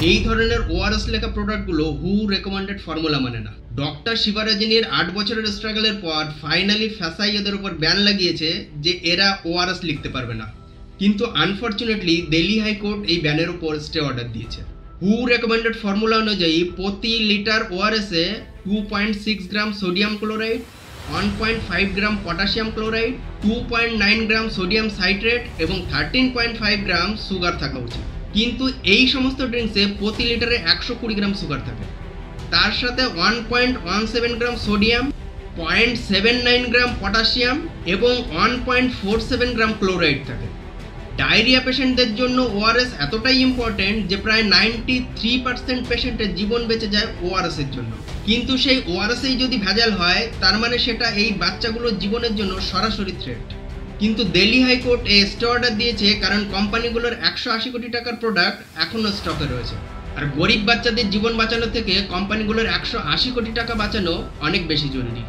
এই ধরনের ওআরএস লেখা প্রোডাক্টগুলো হু রেকমেন্ডেড ফর্মুলা মানে না। ডক্টর শিবারাজিনীর 8 বছরের স্ট্রাগলের পর ফাইনালি ফ্যাসাই এদের উপর ব্যান লাগিয়েছে যে এরা ওআরএস লিখতে পারবে না, কিন্তু আনফর্চুনেটলি দিল্লি হাইকোর্ট এই ব্যানের উপর স্টে অর্ডার দিয়েছে। হু রেকমেন্ডেড ফর্মুলা অনুযায়ী প্রতি লিটার ওআরএসে 2.6 gram sodium chloride, 1.5 gram potassium chloride, 2.9 gram sodium citrate এবং 13.5 গ্রাম সুগার থাকা উচিত। কিন্তু এই সমস্ত ড্রিঙ্কসে প্রতি লিটারে 120 গ্রাম সুগার থাকে। তার সাথে 1.17 গ্রাম সোডিয়াম, 0.79 গ্রাম পটাশিয়াম এবং 1.47 গ্রাম ক্লোরাইড থাকে। ডায়রিয়া পেশেন্টদের জন্য ওআরএস এতটাই ইম্পর্টেন্ট যে প্রায় 93% পেশেন্টের জীবন বেঁচে যায় ওআরএস এর জন্য। কিন্তু সেই ওআরএসেই যদি ভেজাল হয় তার মানে সেটা এই বাচ্চাগুলোর জীবনের জন্য সরাসরি থ্রেট। কিন্তু দিল্লি হাইকোর্ট এই স্টে অর্ডার দিয়েছে কারণ কোম্পানিগুলোর 180 কোটি টাকার প্রোডাক্ট এখনও স্টকে রয়েছে, আর গরিব বাচ্চাদের জীবন বাঁচানো থেকে কোম্পানিগুলোর 180 কোটি টাকা বাঁচানো অনেক বেশি জরুরি।